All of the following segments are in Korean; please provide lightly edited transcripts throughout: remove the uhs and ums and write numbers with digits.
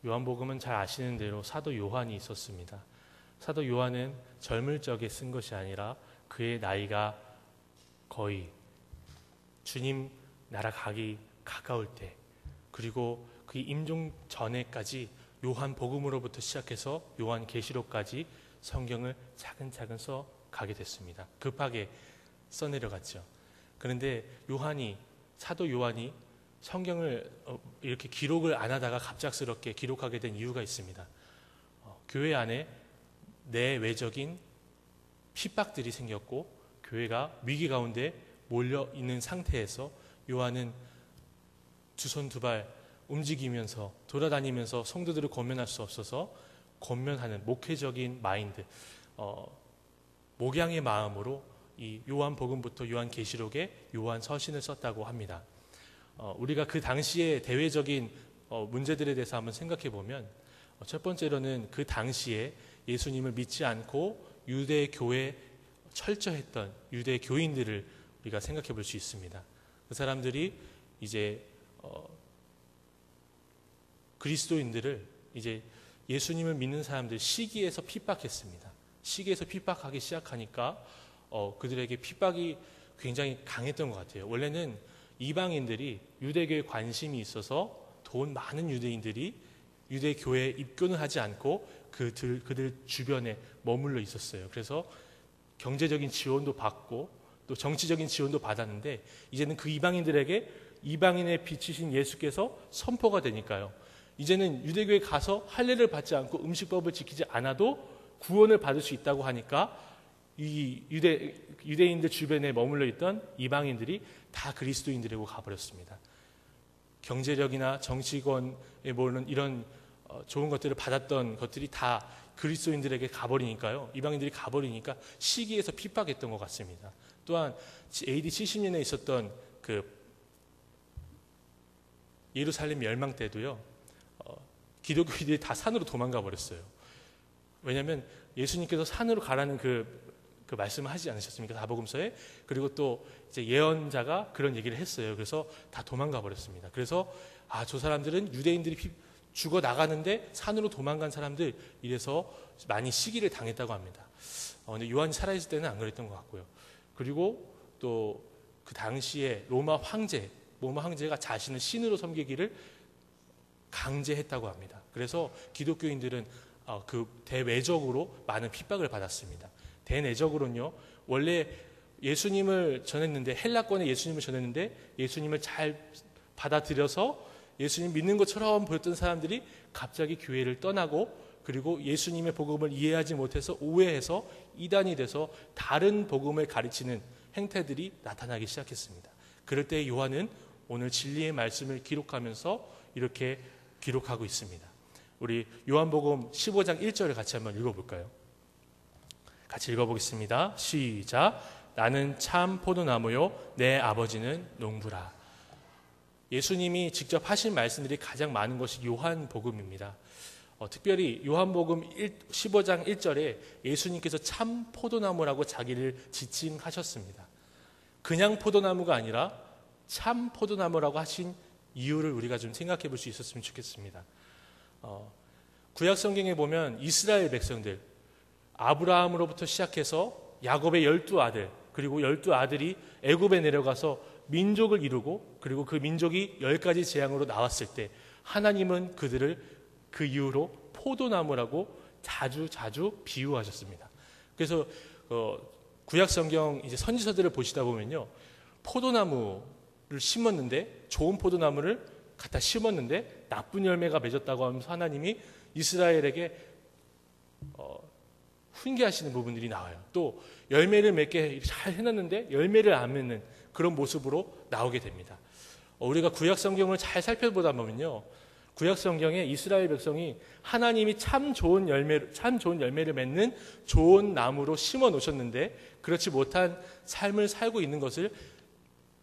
요한복음은 잘 아시는 대로 사도 요한이 있었습니다. 사도 요한은 젊을 적에 쓴 것이 아니라 그의 나이가 거의 주님 나라 가기 가까울 때, 그리고 그 임종 전에까지 요한복음으로부터 시작해서 요한계시록까지 성경을 차근차근 써 가게 됐습니다. 급하게 써내려갔죠. 그런데 사도 요한이 성경을 이렇게 기록을 안 하다가 갑작스럽게 기록하게 된 이유가 있습니다. 교회 안에 내외적인 핍박들이 생겼고 교회가 위기 가운데 몰려 있는 상태에서 요한은 두 손 두 발 움직이면서 돌아다니면서 성도들을 권면할 수 없어서 권면하는 목회적인 마인드, 목양의 마음으로 이 요한복음부터 요한계시록에 요한서신을 썼다고 합니다. 우리가 그 당시의 대외적인 문제들에 대해서 한번 생각해 보면, 첫 번째로는 그 당시에 예수님을 믿지 않고 유대 교회에 철저했던 유대 교인들을 우리가 생각해 볼 수 있습니다. 그 사람들이 이제 그리스도인들을 이제 예수님을 믿는 사람들 시기에서 핍박했습니다. 시기에서 핍박하기 시작하니까 그들에게 핍박이 굉장히 강했던 것 같아요. 원래는 이방인들이 유대교에 관심이 있어서 돈 많은 유대인들이 유대교회에 입교는 하지 않고 그들 주변에 머물러 있었어요. 그래서 경제적인 지원도 받고 또 정치적인 지원도 받았는데, 이제는 그 이방인들에게 이방인의 빛이신 예수께서 선포가 되니까요, 이제는 유대교에 가서 할례를 받지 않고 음식법을 지키지 않아도 구원을 받을 수 있다고 하니까 이 유대인들 주변에 머물러 있던 이방인들이 다 그리스도인들에게 가버렸습니다. 경제력이나 정치권에 모르는 이런 좋은 것들을 받았던 것들이 다 그리스도인들에게 가버리니까요, 이방인들이 가버리니까 시기에서 핍박했던 것 같습니다. 또한 AD 70년에 있었던 그 예루살렘 멸망 때도요, 기독교인들이 다 산으로 도망가 버렸어요. 왜냐하면 예수님께서 산으로 가라는 그 말씀을 하지 않으셨습니까? 사복음서에. 그리고 또 이제 예언자가 그런 얘기를 했어요. 그래서 다 도망가 버렸습니다. 그래서 저 사람들은 유대인들이 죽어 나가는데 산으로 도망간 사람들, 이래서 많이 시기를 당했다고 합니다. 근데 요한이 살아있을 때는 안 그랬던 것 같고요. 그리고 또 그 당시에 로마 황제가 자신을 신으로 섬기기를 강제했다고 합니다. 그래서 기독교인들은 그 대외적으로 많은 핍박을 받았습니다. 대내적으로는요, 원래 예수님을 전했는데, 헬라권에 예수님을 전했는데 예수님을 잘 받아들여서 예수님 믿는 것처럼 보였던 사람들이 갑자기 교회를 떠나고, 그리고 예수님의 복음을 이해하지 못해서 오해해서 이단이 돼서 다른 복음을 가르치는 행태들이 나타나기 시작했습니다. 그럴 때 요한은 오늘 진리의 말씀을 기록하면서 이렇게 기록하고 있습니다. 우리 요한복음 15장 1절을 같이 한번 읽어볼까요? 같이 읽어보겠습니다. 시작. 나는 참 포도나무요 내 아버지는 농부라. 예수님이 직접 하신 말씀들이 가장 많은 것이 요한복음입니다. 특별히 요한복음 15장 1절에 예수님께서 참 포도나무라고 자기를 지칭하셨습니다. 그냥 포도나무가 아니라 참 포도나무라고 하신 이유를 우리가 좀 생각해 볼 수 있었으면 좋겠습니다. 구약 성경에 보면 이스라엘 백성들, 아브라함으로부터 시작해서 야곱의 12아들, 그리고 12아들이 애굽에 내려가서 민족을 이루고, 그리고 그 민족이 10가지 재앙으로 나왔을 때 하나님은 그들을 그 이후로 포도나무라고 자주 비유하셨습니다. 그래서 구약 성경 이제 선지서들을 보시다 보면요, 포도나무를 심었는데, 좋은 포도나무를 갖다 심었는데 나쁜 열매가 맺었다고 하면서 하나님이 이스라엘에게 훈계하시는 부분들이 나와요. 또 열매를 맺게 잘 해놨는데 열매를 안 맺는 그런 모습으로 나오게 됩니다. 우리가 구약 성경을 잘 살펴보다 보면요, 구약 성경에 이스라엘 백성이 하나님이 참 좋은 열매를 맺는 좋은 나무로 심어 놓으셨는데 그렇지 못한 삶을 살고 있는 것을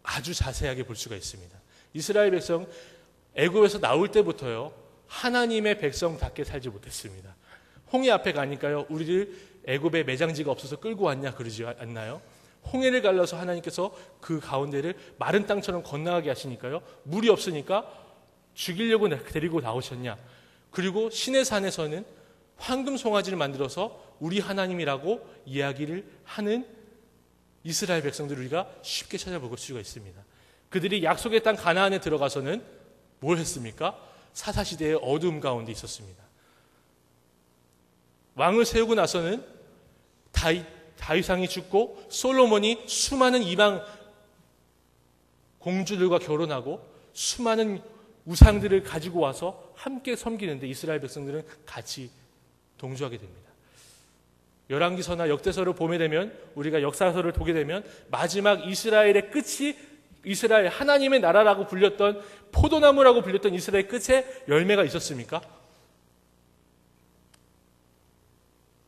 아주 자세하게 볼 수가 있습니다. 이스라엘 백성 애굽에서 나올 때부터요, 하나님의 백성답게 살지 못했습니다. 홍해 앞에 가니까요, 우리를 애굽에 매장지가 없어서 끌고 왔냐 그러지 않나요? 홍해를 갈라서 하나님께서 그 가운데를 마른 땅처럼 건너가게 하시니까요, 물이 없으니까 죽이려고 데리고 나오셨냐? 그리고 신의 산에서는 황금 송아지를 만들어서 우리 하나님이라고 이야기를 하는 이스라엘 백성들을 우리가 쉽게 찾아볼 수가 있습니다. 그들이 약속의 땅 가나안에 들어가서는 뭘 했습니까? 사사시대의 어두움 가운데 있었습니다. 왕을 세우고 나서는 다윗왕이 죽고 솔로몬이 수많은 이방 공주들과 결혼하고 수많은 우상들을 가지고 와서 함께 섬기는데 이스라엘 백성들은 같이 동조하게 됩니다. 열왕기서나 역대서를 보게 되면, 우리가 역사서를 보게 되면 마지막 이스라엘의 끝이, 이스라엘 하나님의 나라라고 불렸던, 포도나무라고 불렸던 이스라엘 끝에 열매가 있었습니까?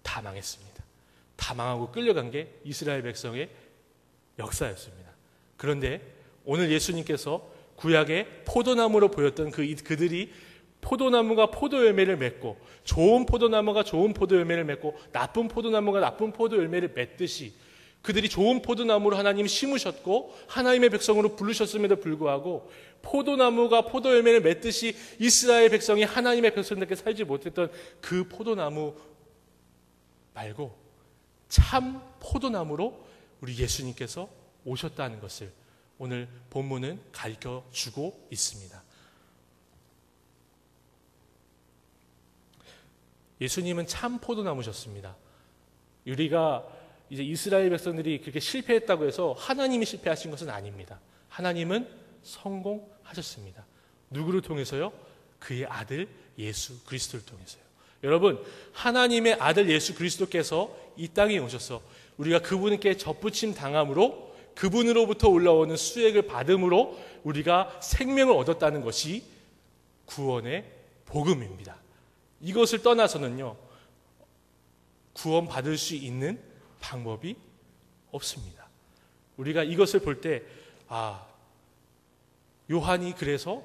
다 망했습니다. 다 망하고 끌려간 게 이스라엘 백성의 역사였습니다. 그런데 오늘 예수님께서 구약의 포도나무로 보였던 그들이 포도나무가 포도 열매를 맺고, 좋은 포도나무가 좋은 포도 열매를 맺고, 나쁜 포도나무가 나쁜 포도 열매를 맺듯이 그들이 좋은 포도나무로 하나님 심으셨고 하나님의 백성으로 부르셨음에도 불구하고 포도나무가 포도 열매를 맺듯이 이스라엘 백성이 하나님의 백성답게 살지 못했던 그 포도나무 말고 참 포도나무로 우리 예수님께서 오셨다는 것을 오늘 본문은 가르쳐주고 있습니다. 예수님은 참 포도나무셨습니다. 우리가 이제 이스라엘 백성들이 그렇게 실패했다고 해서 하나님이 실패하신 것은 아닙니다. 하나님은 성공하셨습니다. 누구를 통해서요? 그의 아들 예수 그리스도를 통해서요. 여러분, 하나님의 아들 예수 그리스도께서 이 땅에 오셔서 우리가 그분께 접붙임 당함으로, 그분으로부터 올라오는 수액을 받음으로 우리가 생명을 얻었다는 것이 구원의 복음입니다. 이것을 떠나서는요, 구원 받을 수 있는 방법이 없습니다. 우리가 이것을 볼 때, 요한이 그래서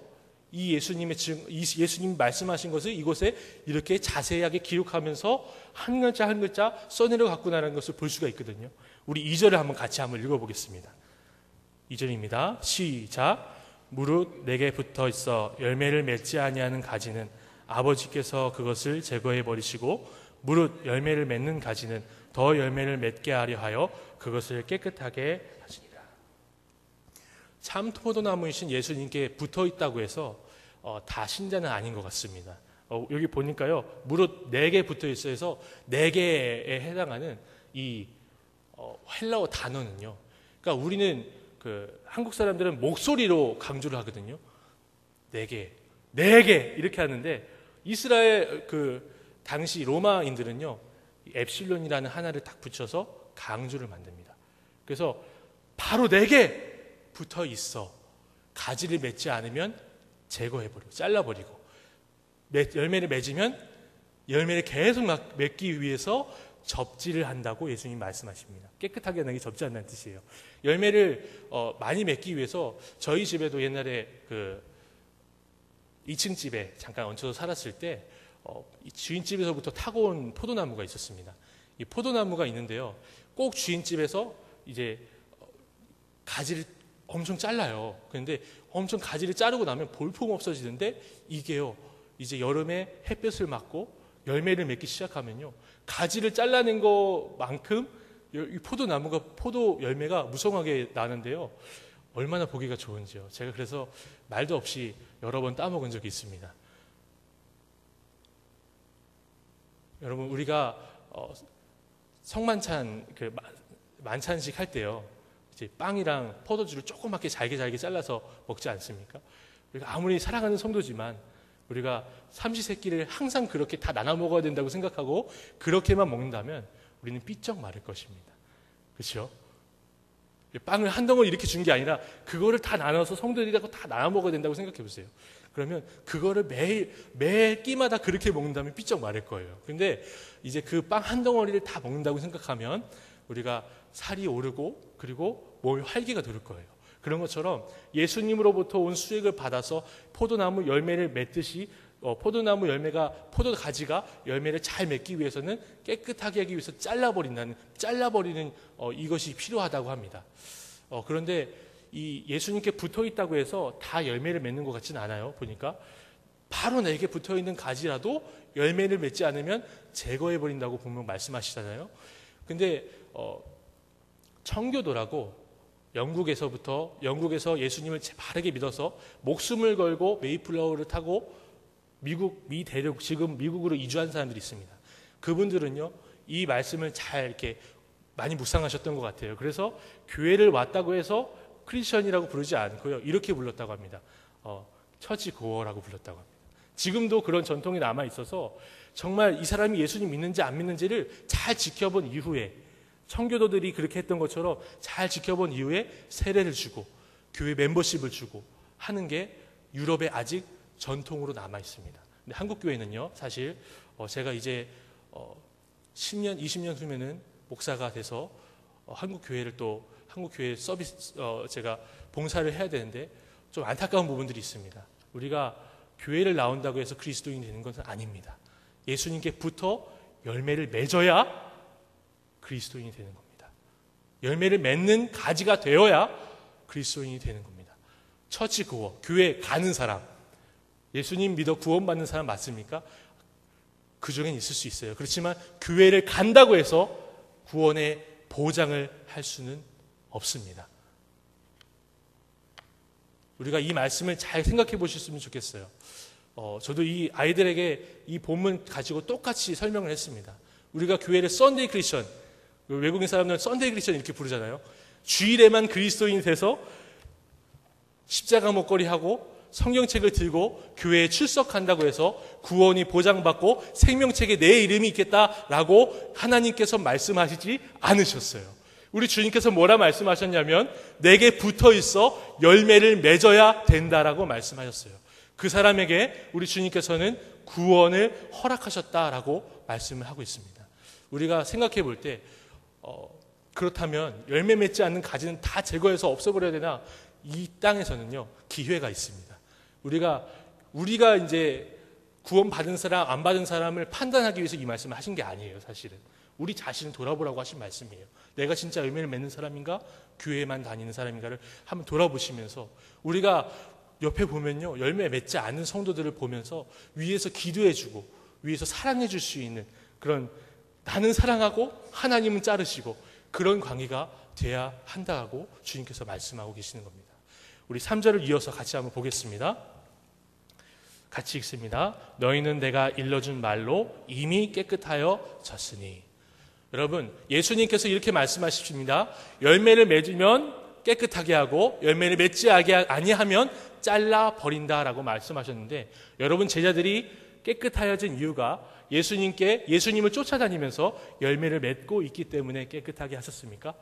이 예수님 말씀하신 것을 이곳에 이렇게 자세하게 기록하면서 한 글자 한 글자 써내려 갖고 나가는 것을 볼 수가 있거든요. 우리 2절을 한번 같이 한번 읽어보겠습니다. 2절입니다. 시작. 무릇 내게 붙어 있어 열매를 맺지 아니하는 가지는 아버지께서 그것을 제거해 버리시고, 무릇 열매를 맺는 가지는 더 열매를 맺게 하려 하여 그것을 깨끗하게 하시니라. 참 포도나무이신 예수님께 붙어 있다고 해서 다 신자는 아닌 것 같습니다. 여기 보니까요, 무릇 4개 붙어 있어 해서 4개에 해당하는 이 헬라어 단어는요, 그러니까 우리는 한국 사람들은 목소리로 강조를 하거든요. 4개 이렇게 하는데, 이스라엘 당시 로마인들은요, 엡실론이라는 하나를 딱 붙여서 강조를 만듭니다. 그래서 바로 4개 붙어 있어. 가지를 맺지 않으면 제거해버리고 잘라버리고, 열매를 맺으면 열매를 계속 맺기 위해서 접지를 한다고 예수님 말씀하십니다. 깨끗하게 하는 게 접지한다는 뜻이에요. 열매를 많이 맺기 위해서 저희 집에도 옛날에 2층 집에 잠깐 얹혀서 살았을 때 주인집에서부터 타고 온 포도나무가 있었습니다. 이 포도나무가 있는데요, 꼭 주인집에서 이제 가지를 엄청 잘라요. 그런데 엄청 가지를 자르고 나면 볼품 없어지는데, 이게요, 이제 여름에 햇볕을 맞고 열매를 맺기 시작하면요, 가지를 잘라낸 것만큼 이 포도나무가, 포도 열매가 무성하게 나는데요, 얼마나 보기가 좋은지요. 제가 그래서 말도 없이 여러 번 따먹은 적이 있습니다. 여러분, 우리가 성만찬 만찬식 할 때요, 이제 빵이랑 포도주를 조그맣게 잘게 잘라서 먹지 않습니까? 우리가 아무리 사랑하는 성도지만 우리가 삼시세끼를 항상 그렇게 다 나눠 먹어야 된다고 생각하고 그렇게만 먹는다면 우리는 삐쩍 마를 것입니다. 그렇죠? 빵을 한 덩어리 이렇게 준 게 아니라 그거를 다 나눠서 성도들이라고 다 나눠 먹어야 된다고 생각해 보세요. 그러면 그거를 매 끼마다 그렇게 먹는다면 삐쩍 마를 거예요. 근데 이제 그 빵 한 덩어리를 다 먹는다고 생각하면 우리가 살이 오르고 그리고 몸이 활기가 돌 거예요. 그런 것처럼 예수님으로부터 온 수액을 받아서 포도나무 열매를 맺듯이 포도나무 열매가, 포도 가지가 열매를 잘 맺기 위해서는 깨끗하게 하기 위해서 잘라버리는 이것이 필요하다고 합니다. 그런데 이 예수님께 붙어 있다고 해서 다 열매를 맺는 것 같지는 않아요. 보니까 바로 내게 붙어있는 가지라도 열매를 맺지 않으면 제거해버린다고 분명 말씀하시잖아요. 근데 청교도라고 영국에서 예수님을 바르게 믿어서 목숨을 걸고 메이플라워를 타고 지금 미국으로 이주한 사람들이 있습니다. 그분들은요, 이 말씀을 잘 이렇게 많이 묵상하셨던 것 같아요. 그래서 교회를 왔다고 해서 크리스천이라고 부르지 않고요, 이렇게 불렀다고 합니다. 처치 고어라고 불렀다고 합니다. 지금도 그런 전통이 남아 있어서 정말 이 사람이 예수님 믿는지 안 믿는지를 잘 지켜본 이후에, 청교도들이 그렇게 했던 것처럼 잘 지켜본 이후에 세례를 주고 교회 멤버십을 주고 하는 게 유럽에 아직 전통으로 남아 있습니다. 근데 한국 교회는요, 사실 제가 이제 10년, 20년 후면은 목사가 돼서 한국 교회 서비스 제가 봉사를 해야 되는데 좀 안타까운 부분들이 있습니다. 우리가 교회를 나온다고 해서 그리스도인이 되는 것은 아닙니다. 예수님께 붙어 열매를 맺어야 그리스도인이 되는 겁니다. 열매를 맺는 가지가 되어야 그리스도인이 되는 겁니다. 처치 고어, 교회 가는 사람, 예수님 믿어 구원받는 사람 맞습니까? 그 중엔 있을 수 있어요. 그렇지만 교회를 간다고 해서 구원의 보장을 할 수는 없습니다. 우리가 이 말씀을 잘 생각해 보셨으면 좋겠어요. 저도 이 아이들에게 이 본문 가지고 똑같이 설명을 했습니다. 우리가 교회를 썬데이 크리스천, 외국인 사람들은 썬데이 크리스천 이렇게 부르잖아요. 주일에만 그리스도인 돼서 십자가 목걸이하고 성경책을 들고 교회에 출석한다고 해서 구원이 보장받고 생명책에 내 이름이 있겠다라고 하나님께서 말씀하시지 않으셨어요. 우리 주님께서 뭐라 말씀하셨냐면 내게 붙어 있어 열매를 맺어야 된다라고 말씀하셨어요. 그 사람에게 우리 주님께서는 구원을 허락하셨다라고 말씀을 하고 있습니다. 우리가 생각해 볼 때 그렇다면 열매 맺지 않는 가지는 다 제거해서 없애버려야 되나? 이 땅에서는요, 기회가 있습니다. 우리가 이제 구원받은 사람, 안 받은 사람을 판단하기 위해서 이 말씀을 하신 게 아니에요, 사실은. 우리 자신을 돌아보라고 하신 말씀이에요. 내가 진짜 열매를 맺는 사람인가? 교회만 다니는 사람인가를 한번 돌아보시면서, 우리가 옆에 보면요, 열매 맺지 않는 성도들을 보면서 위에서 기도해주고 위에서 사랑해줄 수 있는 그런, 나는 사랑하고 하나님은 자르시고 그런 관계가 돼야 한다고 주님께서 말씀하고 계시는 겁니다. 우리 3절을 이어서 같이 한번 보겠습니다. 같이 읽습니다. 너희는 내가 일러준 말로 이미 깨끗하여 졌으니. 여러분, 예수님께서 이렇게 말씀하십니다. 열매를 맺으면 깨끗하게 하고 열매를 맺지 아니하면 잘라 버린다라고 말씀하셨는데, 여러분 제자들이 깨끗하여진 이유가 예수님을 쫓아다니면서 열매를 맺고 있기 때문에 깨끗하게 하셨습니까?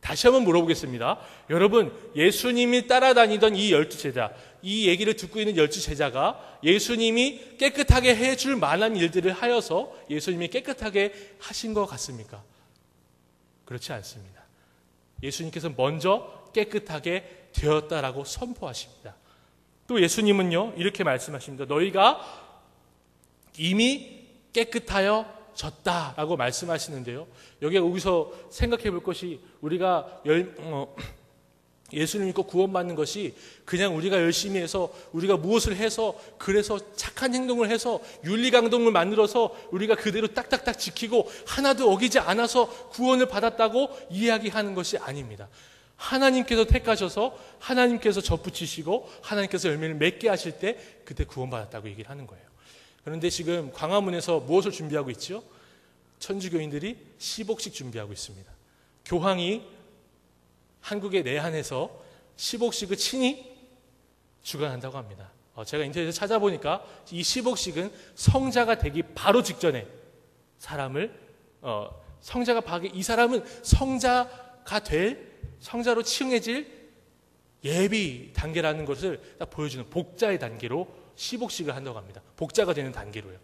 다시 한번 물어보겠습니다. 여러분, 예수님이 따라다니던 이 12제자, 이 얘기를 듣고 있는 12제자가 예수님이 깨끗하게 해줄 만한 일들을 하여서 예수님이 깨끗하게 하신 것 같습니까? 그렇지 않습니다. 예수님께서 먼저 깨끗하게 되었다라고 선포하십니다. 또 예수님은요, 이렇게 말씀하십니다. 너희가 이미 깨끗하여 졌다라고 말씀하시는데요. 여기서 생각해 볼 것이, 우리가 예수님 믿고 구원받는 것이 그냥 우리가 열심히 해서, 우리가 무엇을 해서, 그래서 착한 행동을 해서 윤리강동을 만들어서 우리가 그대로 딱딱딱 지키고 하나도 어기지 않아서 구원을 받았다고 이야기하는 것이 아닙니다. 하나님께서 택하셔서 하나님께서 접붙이시고 하나님께서 열매를 맺게 하실 때 그때 구원받았다고 얘기를 하는 거예요. 그런데 지금 광화문에서 무엇을 준비하고 있죠? 천주교인들이 시복식 준비하고 있습니다. 교황이 한국에 내한해서 시복식을 친히 주관한다고 합니다. 제가 인터넷에 찾아보니까 이 시복식은 성자가 되기 바로 직전에 사람을 이 사람은 성자로 칭해질 예비 단계라는 것을 딱 보여주는 복자의 단계로 시복식을 한다고 합니다. 복자가 되는 단계로요.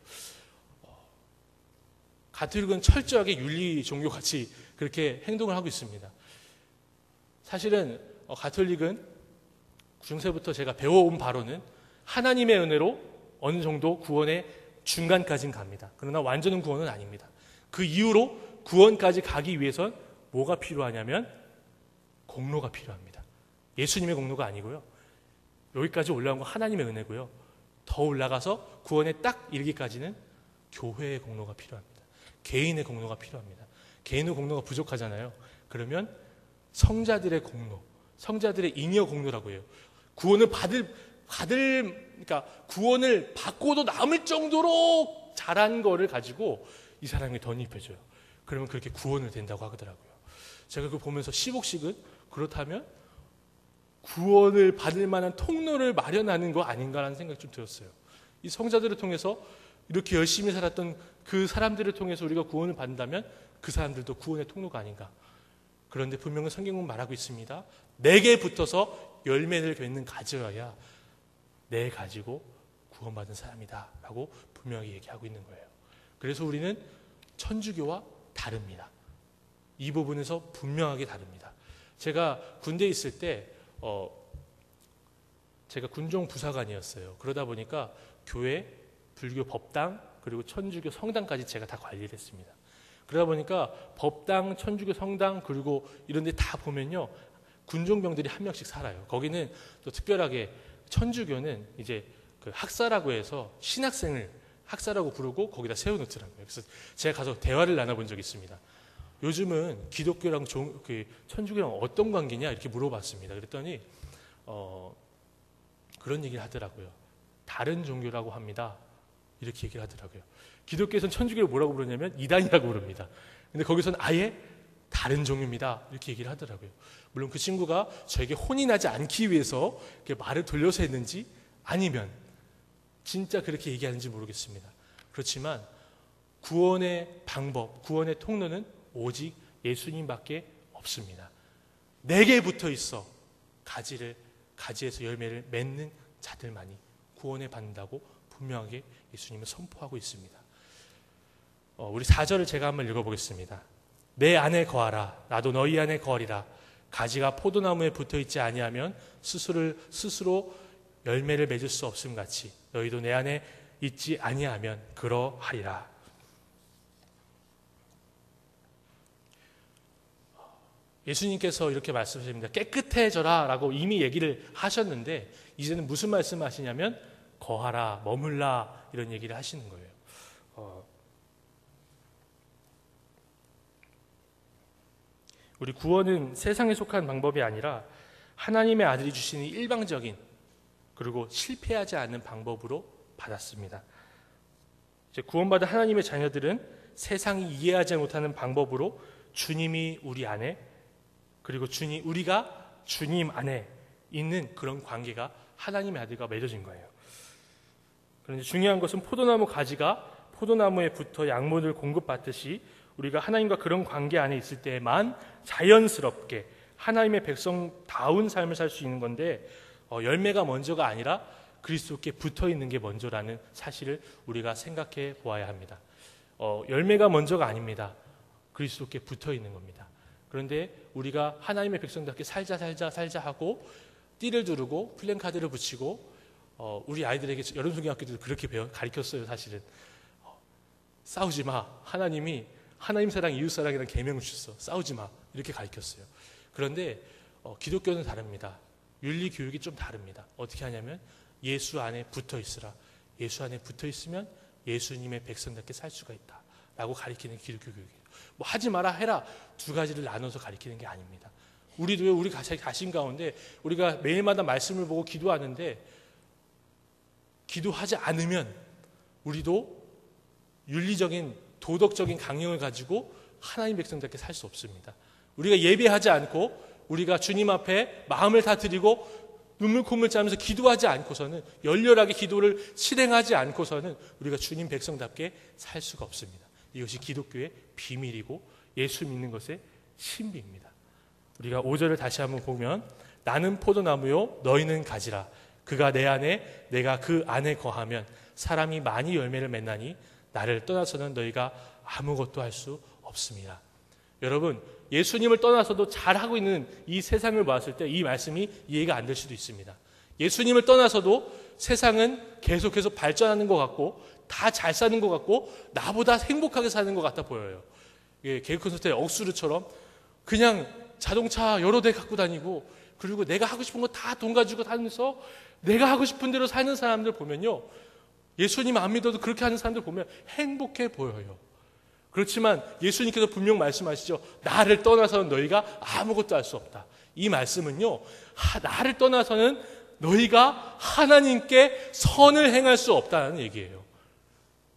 가톨릭은 철저하게 윤리 종교같이 그렇게 행동을 하고 있습니다. 사실은 가톨릭은 중세부터 제가 배워온 바로는 하나님의 은혜로 어느 정도 구원의 중간까지는 갑니다. 그러나 완전한 구원은 아닙니다. 그 이후로 구원까지 가기 위해선 뭐가 필요하냐면 공로가 필요합니다. 예수님의 공로가 아니고요. 여기까지 올라온 건 하나님의 은혜고요. 더 올라가서 구원에 딱 이르기까지는 교회의 공로가 필요합니다. 개인의 공로가 필요합니다. 개인의 공로가 부족하잖아요. 그러면 성자들의 공로, 성자들의 잉여 공로라고 해요. 구원을 그러니까 구원을 받고도 남을 정도로 잘한 거를 가지고 이 사람이 덧입혀줘요. 그러면 그렇게 구원을 된다고 하더라고요. 제가 그거 보면서 시복식은 그렇다면 구원을 받을 만한 통로를 마련하는 거 아닌가라는 생각이 좀 들었어요. 이 성자들을 통해서 이렇게 열심히 살았던 그 사람들을 통해서 우리가 구원을 받는다면 그 사람들도 구원의 통로가 아닌가. 그런데 분명히 성경은 말하고 있습니다. 내게 붙어서 열매를 맺는 가지여야 내 가지고 구원받은 사람이다 라고 분명히 얘기하고 있는 거예요. 그래서 우리는 천주교와 다릅니다. 이 부분에서 분명하게 다릅니다. 제가 군대에 있을 때 제가 군종 부사관이었어요. 그러다 보니까 교회, 불교 법당, 그리고 천주교 성당까지 제가 다 관리를 했습니다. 그러다 보니까 법당, 천주교 성당, 그리고 이런 데 다 보면요, 군종병들이 한 명씩 살아요. 거기는 또 특별하게 천주교는 이제 그 학사라고 해서 신학생을 학사라고 부르고 거기다 세워놓더라고요. 그래서 제가 가서 대화를 나눠본 적이 있습니다. 요즘은 기독교랑 천주교랑 어떤 관계냐 이렇게 물어봤습니다. 그랬더니 그런 얘기를 하더라고요. 다른 종교라고 합니다. 이렇게 얘기를 하더라고요. 기독교에서는 천주교를 뭐라고 부르냐면 이단이라고 부릅니다. 근데 거기서는 아예 다른 종교입니다. 이렇게 얘기를 하더라고요. 물론 그 친구가 저에게 혼이 나지 않기 위해서 말을 돌려서 했는지 아니면 진짜 그렇게 얘기하는지 모르겠습니다. 그렇지만 구원의 방법, 구원의 통로는 오직 예수님밖에 없습니다. 내게 붙어 있어 가지에서 열매를 맺는 자들만이 구원을 받는다고 분명하게 예수님은 선포하고 있습니다. 우리 4절을 제가 한번 읽어보겠습니다. 내 안에 거하라. 나도 너희 안에 거하리라. 가지가 포도나무에 붙어있지 아니하면 스스로 열매를 맺을 수 없음 같이 너희도 내 안에 있지 아니하면 그러하리라. 예수님께서 이렇게 말씀하십니다. 깨끗해져라 라고 이미 얘기를 하셨는데 이제는 무슨 말씀을 하시냐면 거하라, 머물라 이런 얘기를 하시는 거예요. 우리 구원은 세상에 속한 방법이 아니라 하나님의 아들이 주시는 일방적인 그리고 실패하지 않는 방법으로 받았습니다. 이제 구원받은 하나님의 자녀들은 세상이 이해하지 못하는 방법으로 주님이 우리 안에 그리고 우리가 주님 안에 있는 그런 관계가 하나님의 아들과 맺어진 거예요. 그런데 중요한 것은 포도나무 가지가 포도나무에 붙어 양분을 공급받듯이 우리가 하나님과 그런 관계 안에 있을 때만 자연스럽게 하나님의 백성다운 삶을 살 수 있는 건데 열매가 먼저가 아니라 그리스도께 붙어있는 게 먼저라는 사실을 우리가 생각해 보아야 합니다. 열매가 먼저가 아닙니다. 그리스도께 붙어있는 겁니다. 그런데 우리가 하나님의 백성답게 살자 하고 띠를 두르고 플랜카드를 붙이고 우리 아이들에게 여름송이학교도 그렇게 가르쳤어요. 사실은 싸우지 마. 하나님 사랑, 이웃 사랑이라는 계명을 주셨어. 싸우지 마. 이렇게 가르쳤어요. 그런데 기독교는 다릅니다. 윤리 교육이 좀 다릅니다. 어떻게 하냐면 예수 안에 붙어 있으라. 예수 안에 붙어 있으면 예수님의 백성답게 살 수가 있다. 라고 가르치는 기독교 교육이에요. 뭐 하지 마라 해라 두 가지를 나눠서 가르치는 게 아닙니다. 우리도요, 우리 자신 가운데 우리가 매일마다 말씀을 보고 기도하는데 기도하지 않으면 우리도 윤리적인 도덕적인 강령을 가지고 하나님 백성답게 살 수 없습니다. 우리가 예배하지 않고 우리가 주님 앞에 마음을 다 드리고 눈물 콧물 짜면서 기도하지 않고서는 열렬하게 기도를 실행하지 않고서는 우리가 주님 백성답게 살 수가 없습니다. 이것이 기독교의 비밀이고 예수 믿는 것의 신비입니다. 우리가 5절을 다시 한번 보면 나는 포도나무요 너희는 가지라. 그가 내 안에 내가 그 안에 거하면 사람이 많이 열매를 맺나니 나를 떠나서는 너희가 아무것도 할 수 없습니다. 여러분, 예수님을 떠나서도 잘하고 있는 이 세상을 보았을 때 이 말씀이 이해가 안 될 수도 있습니다. 예수님을 떠나서도 세상은 계속해서 발전하는 것 같고 다 잘 사는 것 같고 나보다 행복하게 사는 것 같아 보여요. 개그 콘서트의 억수르처럼 그냥 자동차 여러 대 갖고 다니고 그리고 내가 하고 싶은 거 다 돈 가지고 다니면서 내가 하고 싶은 대로 사는 사람들 보면요, 예수님 안 믿어도 그렇게 하는 사람들 보면 행복해 보여요. 그렇지만 예수님께서 분명 말씀하시죠. 나를 떠나서는 너희가 아무것도 할 수 없다. 이 말씀은요, 나를 떠나서는 너희가 하나님께 선을 행할 수 없다는 얘기예요.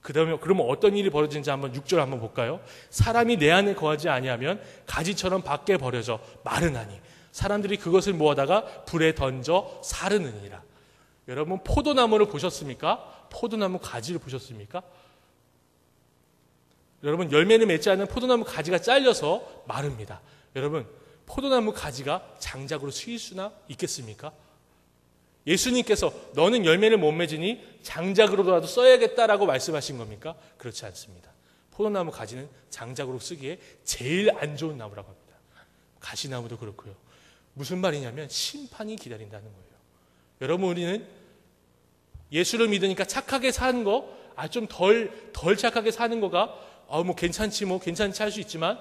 그러면 어떤 일이 벌어지는지 한번 6절 한번 볼까요? 사람이 내 안에 거하지 아니하면 가지처럼 밖에 버려져 마르나니 사람들이 그것을 모아다가 불에 던져 사르느니라. 여러분, 포도나무를 보셨습니까? 포도나무 가지를 보셨습니까? 여러분, 열매를 맺지 않는 포도나무 가지가 잘려서 마릅니다. 여러분, 포도나무 가지가 장작으로 쓰일 수나 있겠습니까? 예수님께서 너는 열매를 못 맺으니 장작으로라도 써야겠다라고 말씀하신 겁니까? 그렇지 않습니다. 포도나무 가지는 장작으로 쓰기에 제일 안 좋은 나무라고 합니다. 가시나무도 그렇고요. 무슨 말이냐면 심판이 기다린다는 거예요. 여러분, 우리는 예수를 믿으니까 착하게 사는 거, 좀 덜 착하게 사는 거가 괜찮지 할 수 있지만,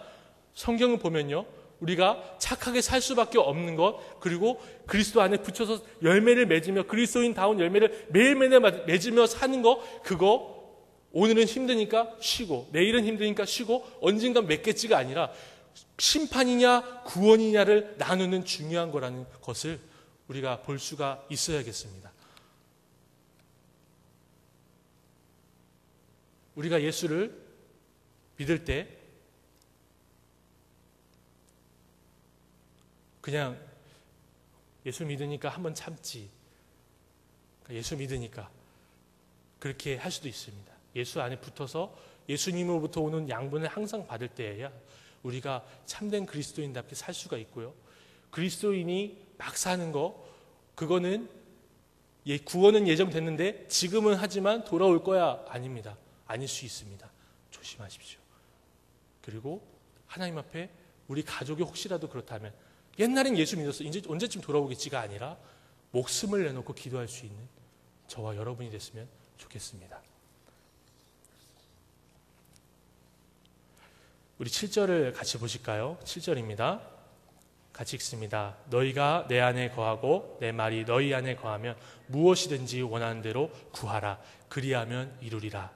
성경을 보면요, 우리가 착하게 살 수밖에 없는 것, 그리고 그리스도 안에 붙여서 열매를 맺으며 그리스도인다운 열매를 매일매일 맺으며 사는 거, 그거 오늘은 힘드니까 쉬고 내일은 힘드니까 쉬고 언젠간 맺겠지가 아니라 심판이냐 구원이냐를 나누는 중요한 거라는 것을 우리가 볼 수가 있어야겠습니다. 우리가 예수를 믿을 때 그냥 예수 믿으니까 한번 참지, 예수 믿으니까 그렇게 할 수도 있습니다. 예수 안에 붙어서 예수님으로부터 오는 양분을 항상 받을 때에야 우리가 참된 그리스도인답게 살 수가 있고요. 그리스도인이 막 사는 거, 그거는 구원은 예정됐는데 지금은 하지만 돌아올 거야, 아닙니다. 아닐 수 있습니다. 조심하십시오. 그리고 하나님 앞에 우리 가족이 혹시라도 그렇다면, 옛날엔 예수 믿었어, 이제 언제쯤 돌아오겠지가 아니라 목숨을 내놓고 기도할 수 있는 저와 여러분이 됐으면 좋겠습니다. 우리 7절을 같이 보실까요? 7절입니다. 같이 읽습니다. 너희가 내 안에 거하고 내 말이 너희 안에 거하면 무엇이든지 원하는 대로 구하라. 그리하면 이루리라.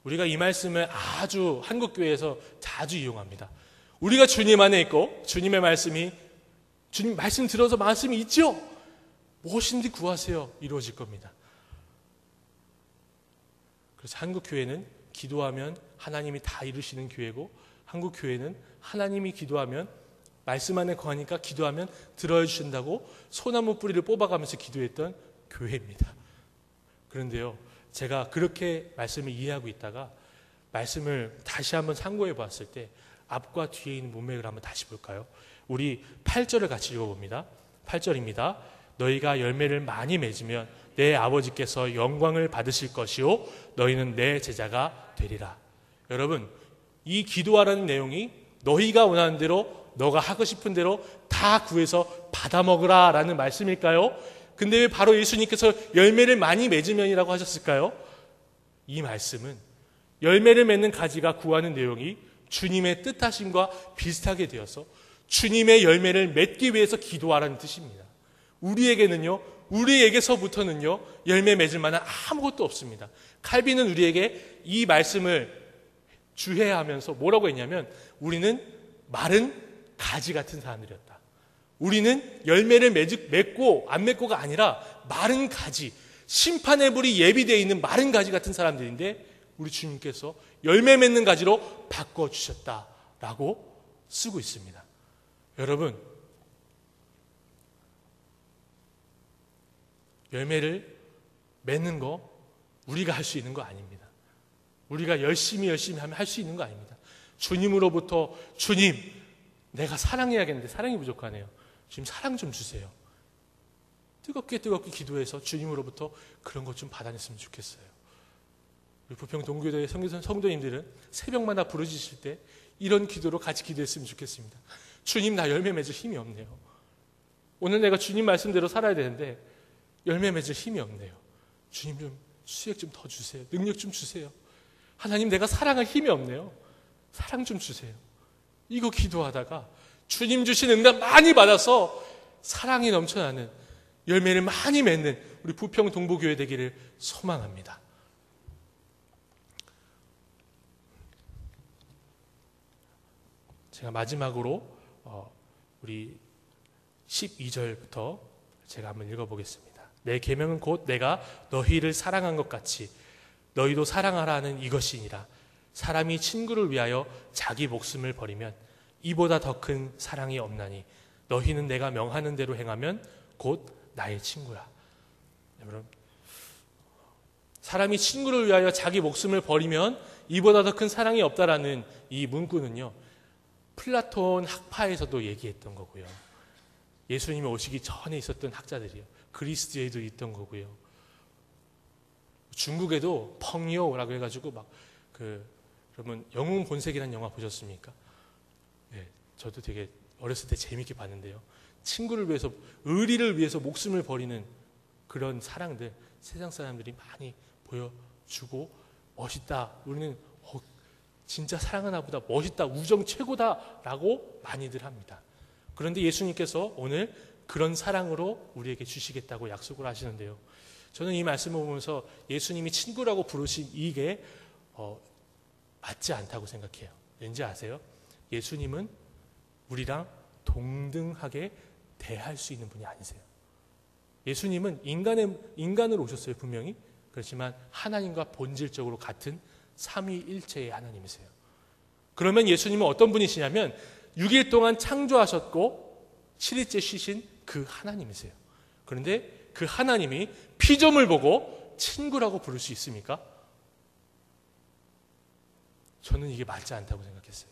우리가 이 말씀을 아주 한국교회에서 자주 이용합니다. 우리가 주님 안에 있고 주님의 말씀이, 주님 말씀 들어서 말씀이 있죠? 무엇인지 구하세요. 이루어질 겁니다. 그래서 한국교회는 기도하면 하나님이 다 이루시는 교회고, 한국교회는 하나님이 기도하면, 말씀 안에 거하니까 기도하면 들어해 주신다고 소나무 뿌리를 뽑아가면서 기도했던 교회입니다. 그런데요, 제가 그렇게 말씀을 이해하고 있다가 말씀을 다시 한번 참고해 봤을 때 앞과 뒤에 있는 문맥을 한번 다시 볼까요? 우리 8절을 같이 읽어봅니다. 8절입니다. 너희가 열매를 많이 맺으면 내 아버지께서 영광을 받으실 것이요 너희는 내 제자가 되리라. 여러분, 이 기도하라는 내용이 너희가 원하는 대로, 너가 하고 싶은 대로 다 구해서 받아먹으라 라는 말씀일까요? 근데 왜 바로 예수님께서 열매를 많이 맺으면이라고 하셨을까요? 이 말씀은 열매를 맺는 가지가 구하는 내용이 주님의 뜻하심과 비슷하게 되어서 주님의 열매를 맺기 위해서 기도하라는 뜻입니다. 우리에게서부터는요, 열매 맺을 만한 아무것도 없습니다. 칼빈은 우리에게 이 말씀을 주해하면서 뭐라고 했냐면, 우리는 마른 가지 같은 사람들이었다. 우리는 열매를 맺고 안 맺고가 아니라 마른 가지, 심판의 불이 예비되어 있는 마른 가지 같은 사람들인데, 우리 주님께서 열매 맺는 가지로 바꿔주셨다라고 쓰고 있습니다. 여러분, 열매를 맺는 거 우리가 할 수 있는 거 아닙니다. 우리가 열심히 하면 할 수 있는 거 아닙니다. 주님으로부터, 주님, 내가 사랑해야겠는데 사랑이 부족하네요. 주님, 사랑 좀 주세요. 뜨겁게 기도해서 주님으로부터 그런 것 좀 받아냈으면 좋겠어요. 우리 부평 동교대 성도님들은 새벽마다 부르짖으실 때 이런 기도로 같이 기도했으면 좋겠습니다. 주님, 나 열매 맺을 힘이 없네요. 오늘 내가 주님 말씀대로 살아야 되는데 열매 맺을 힘이 없네요. 주님, 좀 수액 좀 더 주세요. 능력 좀 주세요. 하나님, 내가 사랑할 힘이 없네요. 사랑 좀 주세요. 이거 기도하다가 주님 주신 응답 많이 받아서 사랑이 넘쳐나는, 열매를 많이 맺는 우리 부평 동부교회 되기를 소망합니다. 제가 마지막으로 우리 12절부터 제가 한번 읽어보겠습니다. 내 계명은 곧 내가 너희를 사랑한 것 같이 너희도 사랑하라는 이것이니라. 사람이 친구를 위하여 자기 목숨을 버리면 이보다 더 큰 사랑이 없나니 너희는 내가 명하는 대로 행하면 곧 나의 친구라. 여러분, 사람이 친구를 위하여 자기 목숨을 버리면 이보다 더 큰 사랑이 없다라는 이 문구는요, 플라톤 학파에서도 얘기했던 거고요, 예수님이 오시기 전에 있었던 학자들이요, 그리스에도 있던 거고요, 중국에도 펑요라고 해가지고 여러분 영웅 본색이라는 영화 보셨습니까? 네, 저도 되게 어렸을 때 재밌게 봤는데요. 친구를 위해서, 의리를 위해서 목숨을 버리는 그런 사랑들 세상 사람들이 많이 보여주고 멋있다, 우리는 진짜 사랑하나 보다, 멋있다, 우정 최고다 라고 많이들 합니다. 그런데 예수님께서 오늘 그런 사랑으로 우리에게 주시겠다고 약속을 하시는데요, 저는 이 말씀을 보면서 예수님이 친구라고 부르신 이게 맞지 않다고 생각해요. 왠지 아세요? 예수님은 우리랑 동등하게 대할 수 있는 분이 아니세요. 예수님은 인간으로 오셨어요, 분명히. 그렇지만 하나님과 본질적으로 같은 삼위일체의 하나님이세요. 그러면 예수님은 어떤 분이시냐면 6일 동안 창조하셨고 7일째 쉬신 그 하나님이세요. 그런데 그 하나님이 피조물 보고 친구라고 부를 수 있습니까? 저는 이게 맞지 않다고 생각했어요.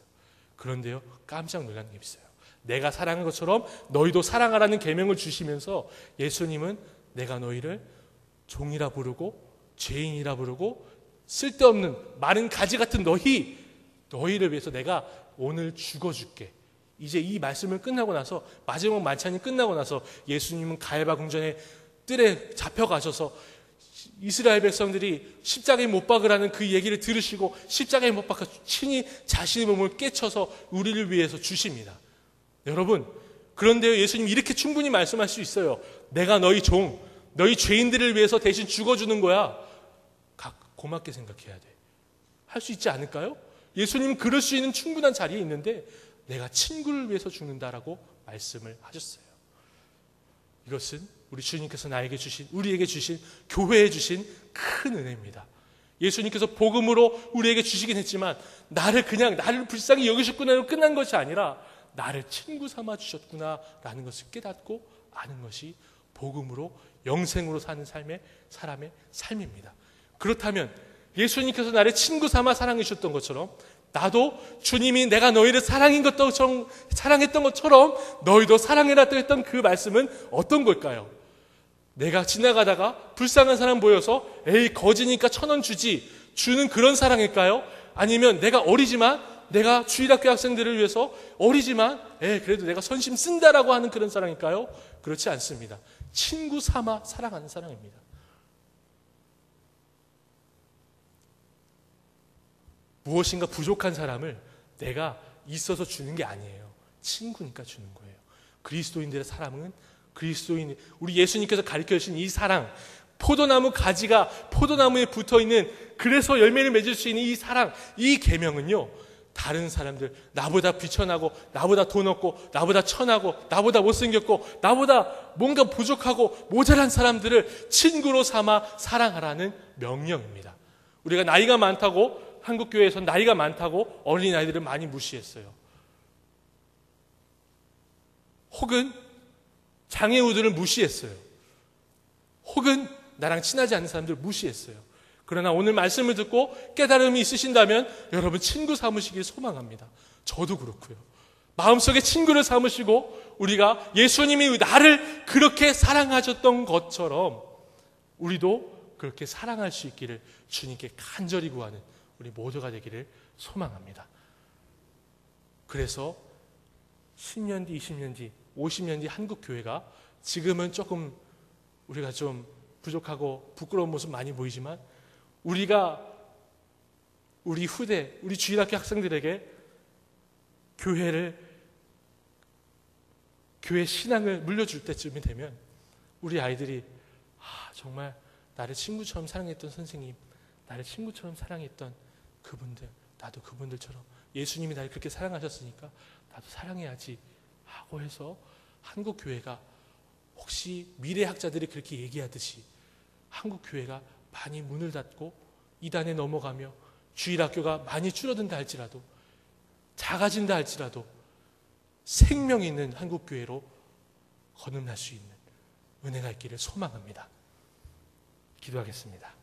그런데요, 깜짝 놀란 게 있어요. 내가 사랑한 것처럼 너희도 사랑하라는 계명을 주시면서 예수님은 내가 너희를 종이라 부르고 죄인이라 부르고 쓸데없는 마른 가지 같은 너희를 위해서 내가 오늘 죽어줄게. 이제 이 말씀을 끝나고 나서, 마지막 만찬이 끝나고 나서 예수님은 가야바 궁전에 뜰에 잡혀가셔서 이스라엘 백성들이 십자가에 못 박으라는 그 얘기를 들으시고 십자가에 못 박아 친히 자신의 몸을 깨쳐서 우리를 위해서 주십니다. 여러분, 그런데요, 예수님 이렇게 충분히 말씀할 수 있어요. 내가 너희 종, 너희 죄인들을 위해서 대신 죽어주는 거야. 고맙게 생각해야 돼. 할 수 있지 않을까요? 예수님은 그럴 수 있는 충분한 자리에 있는데 내가 친구를 위해서 죽는다라고 말씀을 하셨어요. 이것은 우리 주님께서 우리에게 주신, 교회에 주신 큰 은혜입니다. 예수님께서 복음으로 우리에게 주시긴 했지만 나를 불쌍히 여기셨구나로 끝난 것이 아니라 나를 친구 삼아 주셨구나라는 것을 깨닫고 아는 것이 복음으로 영생으로 사는 사람의 삶입니다. 그렇다면 예수님께서 나를 친구 삼아 사랑해 주셨던 것처럼 나도 주님이 내가 너희를 사랑했던 것처럼 너희도 사랑해라 했던 그 말씀은 어떤 걸까요? 내가 지나가다가 불쌍한 사람 보여서 에이 거지니까 1,000원 주는 그런 사랑일까요? 아니면 내가 내가 주일학교 학생들을 위해서 어리지만 그래도 내가 선심 쓴다라고 하는 그런 사랑일까요? 그렇지 않습니다. 친구 삼아 사랑하는 사랑입니다. 무엇인가 부족한 사람을 내가 있어서 주는 게 아니에요. 친구니까 주는 거예요. 그리스도인들의 사랑은 우리 예수님께서 가르쳐 주신 이 사랑, 포도나무 가지가 포도나무에 붙어있는, 그래서 열매를 맺을 수 있는 이 사랑, 이 계명은요, 다른 사람들, 나보다 비천하고 나보다 돈 없고 나보다 천하고 나보다 못생겼고 나보다 뭔가 부족하고 모자란 사람들을 친구로 삼아 사랑하라는 명령입니다. 우리가 나이가 많다고, 한국교회에서 나이가 많다고 어린아이들을 많이 무시했어요. 혹은 장애우들을 무시했어요. 혹은 나랑 친하지 않는 사람들을 무시했어요. 그러나 오늘 말씀을 듣고 깨달음이 있으신다면 여러분 친구 삼으시길 소망합니다. 저도 그렇고요. 마음속에 친구를 삼으시고 우리가 예수님이 나를 그렇게 사랑하셨던 것처럼 우리도 그렇게 사랑할 수 있기를 주님께 간절히 구하는 우리 모두가 되기를 소망합니다. 그래서 10년 뒤, 20년 뒤, 50년 뒤 한국 교회가 지금은 조금 우리가 좀 부족하고 부끄러운 모습 많이 보이지만 우리가 우리 후대, 우리 주일학교 학생들에게 교회 신앙을 물려줄 때쯤이 되면 우리 아이들이 정말 나를 친구처럼 사랑했던 선생님, 나를 친구처럼 사랑했던 그분들, 나도 그분들처럼 예수님이 나를 그렇게 사랑하셨으니까 나도 사랑해야지 하고 해서 한국 교회가 혹시 미래학자들이 그렇게 얘기하듯이 한국 교회가 많이 문을 닫고 이단에 넘어가며 주일학교가 많이 줄어든다 할지라도, 작아진다 할지라도 생명 있는 한국 교회로 거듭날 수 있는 은혜가 있기를 소망합니다. 기도하겠습니다.